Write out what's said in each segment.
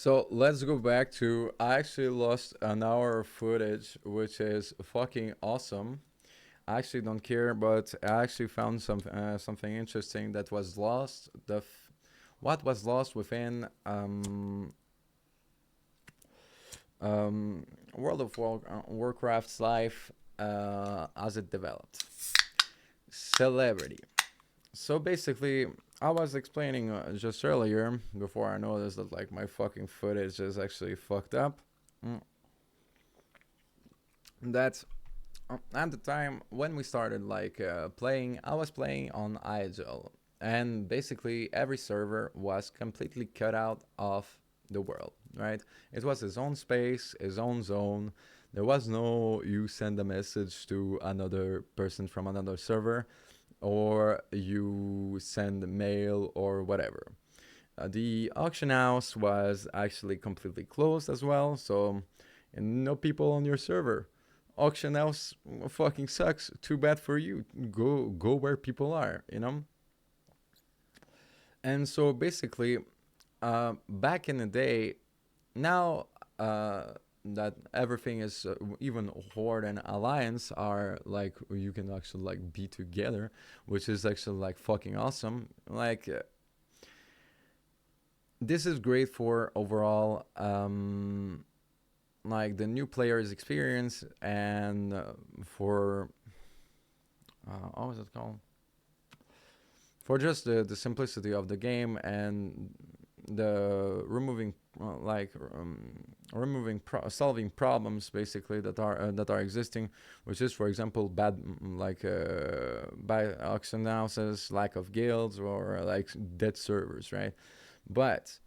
So let's go back to I actually lost an hour of footage, which is fucking awesome. I actually don't care, but I actually found something interesting that was lost. What was lost within World of Warcraft's life as it developed. Celebrity. So basically, I was explaining just earlier before I noticed that like my fucking footage is actually fucked up. Mm. That at the time when we started like playing, I was playing on IGL, and basically every server was completely cut out of the world. Right? It was his own space, his own zone. There was no you send a message to another person from another server or you send mail or whatever. The auction house was actually completely closed as well, so and no people on your server. Auction house fucking sucks. Too bad for you. Go where people are, you know. And so basically, back in the day, now that everything is even horde and alliance are like you can actually like be together, which is actually like fucking awesome. Like this is great for overall like the new players experience and for what was it called, for just the simplicity of the game and the removing solving problems basically that are existing, which is for example bad auction houses, lack of guilds, or like dead servers, right? But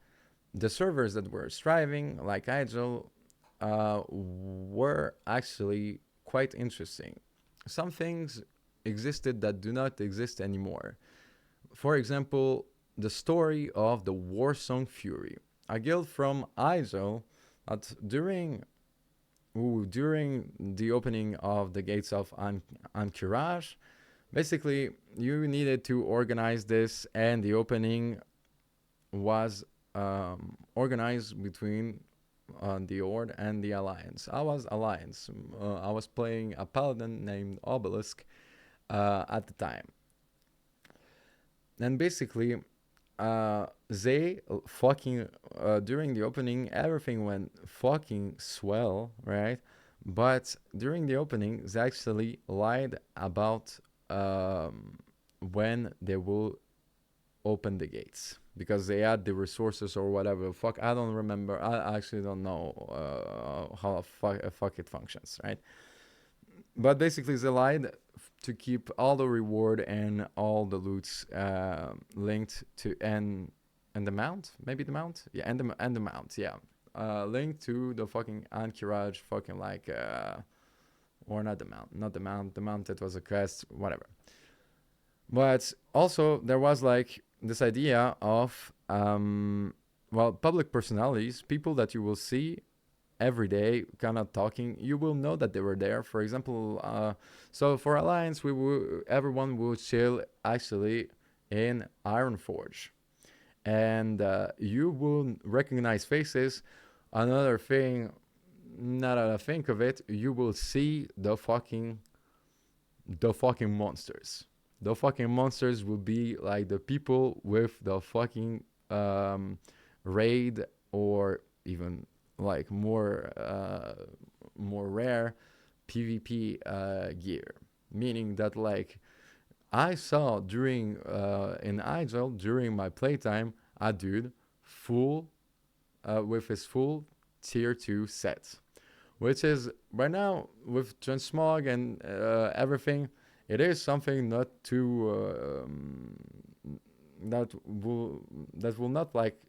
the servers that were thriving, like Agile, were actually quite interesting. Some things existed that do not exist anymore. For example, the story of the War Song Fury, a guild from Aizo that during the opening of the gates of Ankiraj, basically you needed to organize this, and the opening was organized between the Horde and the Alliance. I was Alliance. I was playing a paladin named Obelisk at the time. And basically, they fucking during the opening, everything went fucking swell, right? But during the opening, they actually lied about when they will open the gates because they had the resources or whatever. Fuck, I don't remember. I actually don't know how fuck it functions, right? But basically, they lied to keep all the reward and all the loots linked to and the mount, maybe the mount, yeah, and the mount, yeah, linked to the fucking Ankiraj, fucking like or not the mount. It was a quest, whatever. But also there was like this idea of well, public personalities, people that you will see every day kind of talking, you will know that they were there. For example, so for Alliance, everyone would chill actually in Ironforge, and you will recognize faces. Another thing, now that I think of it, you will see the fucking monsters. The fucking monsters will be like the people with the fucking raid, or even like more rare PvP gear. Meaning that like I saw during in Agile during my playtime a dude full with his full tier 2 set, which is right now with transmog and everything, it is something not too that will not like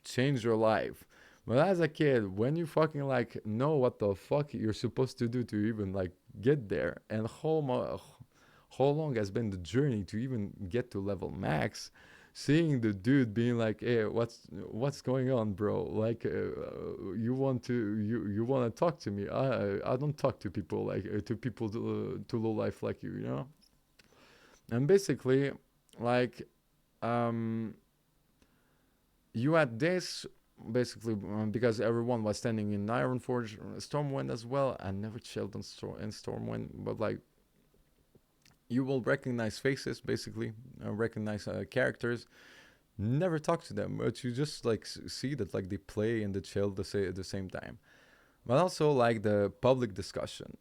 change your life. But as a kid, when you fucking like know what the fuck you're supposed to do to even like get there, and how long has been the journey to even get to level max, seeing the dude being like, "Hey, what's going on, bro? Like, you want to talk to me? I don't talk to people like to people to low life like you, you know." And basically, like, um, you had this basically because everyone was standing in Ironforge, Stormwind as well. I never chilled in Stormwind, but like you will recognize faces, basically, recognize characters. Never talk to them, but you just like see that like they play and they chill at the same time. But also like the public discussion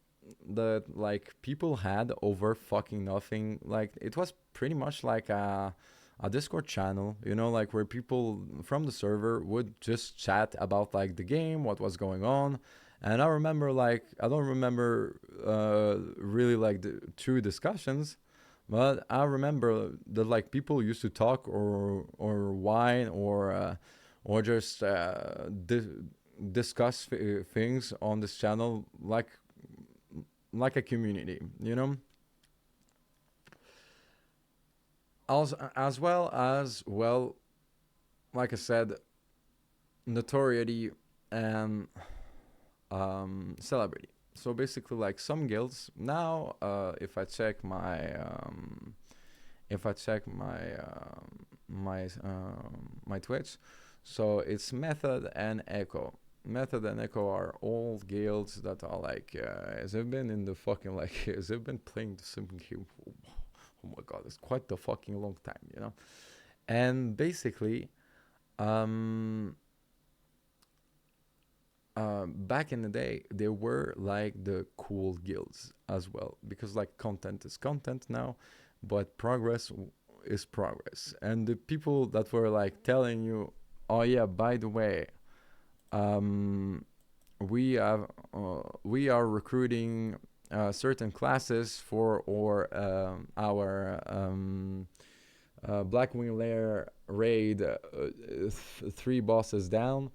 that like people had over fucking nothing. Like it was pretty much like a Discord channel, you know, like where people from the server would just chat about like the game, what was going on. And I remember like I don't remember really like the true discussions, but I remember that like people used to talk or whine or just discuss things on this channel like a community, you know. As well as well, like I said, notoriety and celebrity. So basically, like some guilds now, if I check my Twitch, so it's Method and Echo. Method and Echo are old guilds that are like, they've been in the fucking like, they've been playing the same game. Oh my god, it's quite the fucking long time, you know. And basically, um, back in the day, they were like the cool guilds as well because like content is content now, but progress is progress. And the people that were like telling you, oh yeah, by the way, um, we are recruiting certain classes for or our Blackwing Lair raid, three bosses down.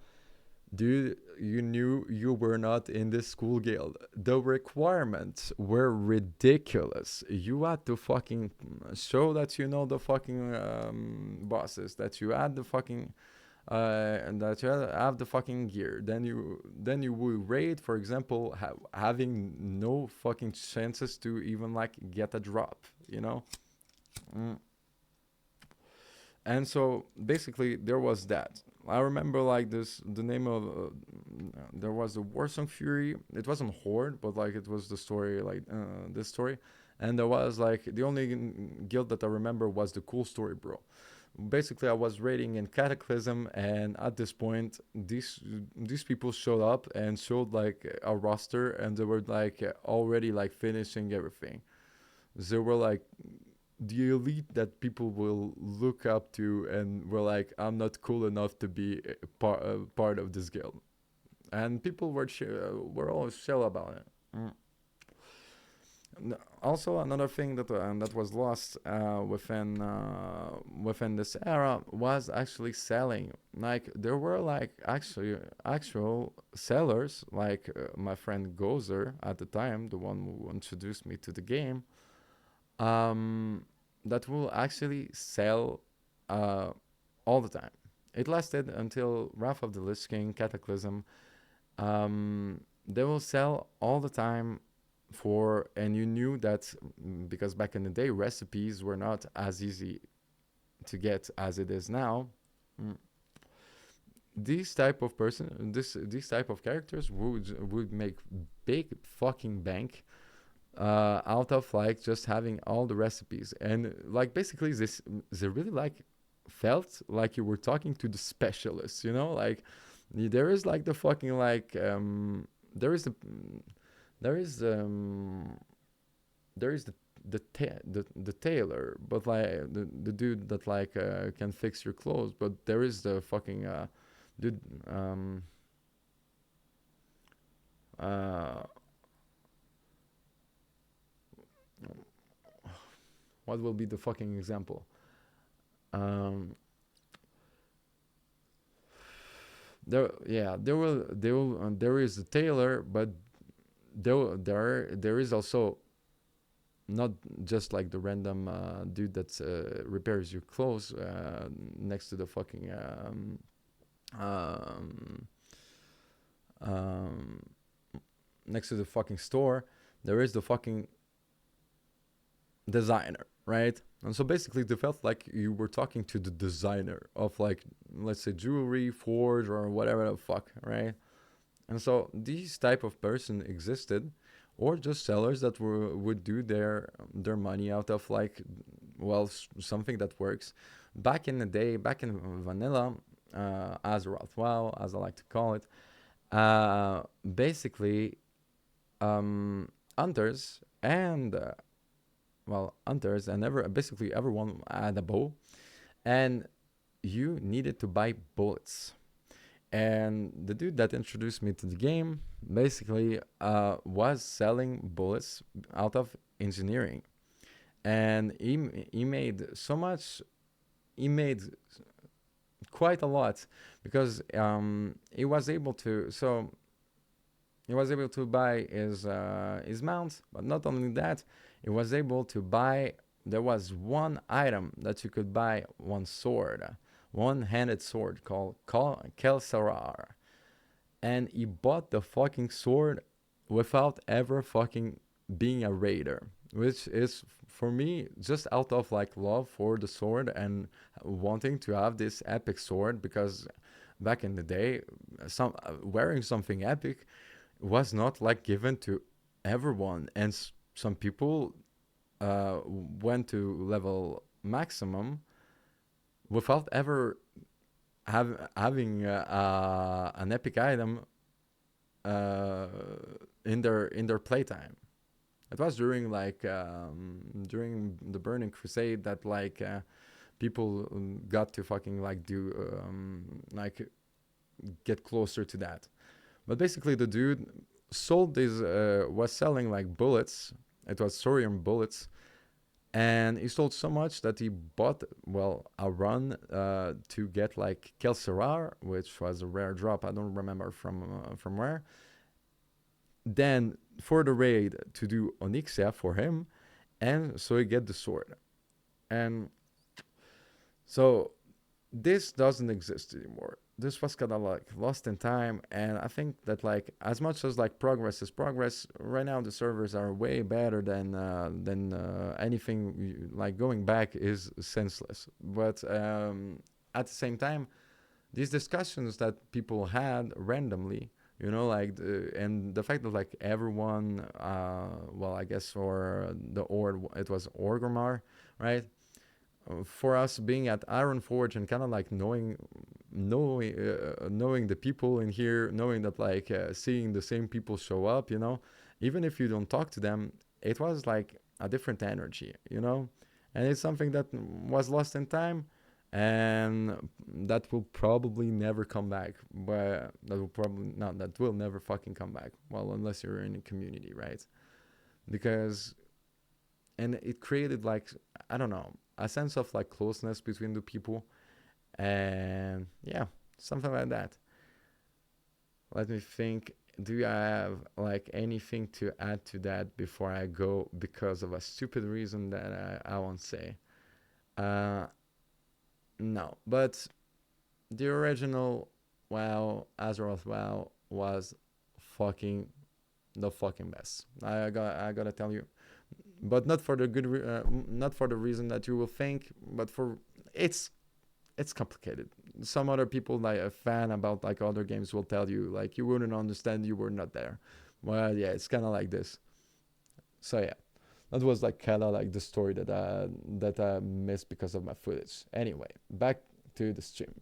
Dude, you knew you were not in this school guild. The requirements were ridiculous. You had to fucking show that you know the fucking bosses, that you had the fucking and that you have the fucking gear. Then you will raid, for example, having no fucking chances to even like get a drop. You know. Mm. And so basically there was that. I remember like this the name of there was the Warsong Fury. It wasn't Horde, but like it was the story like this story. And there was like the only guild that I remember was the Cool Story Bro. Basically I was raiding in Cataclysm, and at this point these people showed up and showed like a roster, and they were like already like finishing everything. They were like the elite that people will look up to, and were like, I'm not cool enough to be part of this guild. And people were always chill about it. Mm. Also, another thing that was lost within this era was actually selling. Like there were like actually actual sellers, like my friend Gozer at the time, the one who introduced me to the game, um, that will actually sell uh, all the time. It lasted until Wrath of the Lich King, Cataclysm. They will sell all the time for, and you knew that because back in the day, recipes were not as easy to get as it is now. Mm. These type of characters would make big fucking bank out of like just having all the recipes, and like basically this they really like felt like you were talking to the specialists, you know, like there is like the fucking like there is the there is there is the tailor, but like the dude that like can fix your clothes, but there is the fucking dude uh what will be the fucking example? Um, there is a tailor, but there is also not just like the random dude that repairs your clothes next to the fucking um, um, next to the fucking store. There is the fucking designer. right? And so basically, they felt like you were talking to the designer of like, let's say, jewelry, forge, or whatever the fuck, right? And so these type of person existed, or just sellers that were would do their money out of like, well, something that works. Back in the day, back in vanilla, Azeroth WoW, as I like to call it, basically, um, hunters and hunters and basically everyone had a bow, and you needed to buy bullets. And the dude that introduced me to the game basically was selling bullets out of engineering, and he made so much. He made quite a lot because he was able to. So he was able to buy his mount, but not only that, he was able to buy. There was one item that you could buy, one sword, one-handed sword called Kelsarar, and he bought the fucking sword without ever fucking being a raider, which is for me just out of like love for the sword and wanting to have this epic sword, because back in the day, some wearing something epic was not like given to everyone, and some people went to level maximum without ever having an epic item uh, in their playtime. It was during like during the Burning Crusade that like people got to fucking like do like get closer to that. But basically, the dude sold these was selling like bullets. It was thorium bullets, and he sold so much that he bought a run to get like Kelserar, which was a rare drop. I don't remember from where. Then for the raid to do Onyxia for him, and so he get the sword. And so this doesn't exist anymore. This was kind of like lost in time, and I think that like as much as like progress is progress, right now the servers are way better than anything like going back is senseless. But at the same time, these discussions that people had randomly, like and the fact that like everyone, I guess for the Ord, it was Orgrimmar, right? For us being at Iron Forge and kind of like knowing the people in here, knowing that like seeing the same people show up, even if you don't talk to them, it was like a different energy, and it's something that was lost in time, and that will probably never come back. But that will probably not. That will never fucking come back. Well, unless you're in a community, right? Because and it created like, I don't know, a sense of like closeness between the people, and yeah, something like that. Let me think. Do you have like anything to add to that before I go, because of a stupid reason that I won't say? uh no, but the original WoW, Azeroth WoW, was fucking the fucking best. I gotta tell you, but not for the not for the reason that you will think, but for it's it's complicated. Some other people like a fan about like other games will tell you like you wouldn't understand, you were not there. Well, yeah, it's kind of like this. So yeah, that was like kind of like the story that I missed because of my footage. Anyway, back to the stream.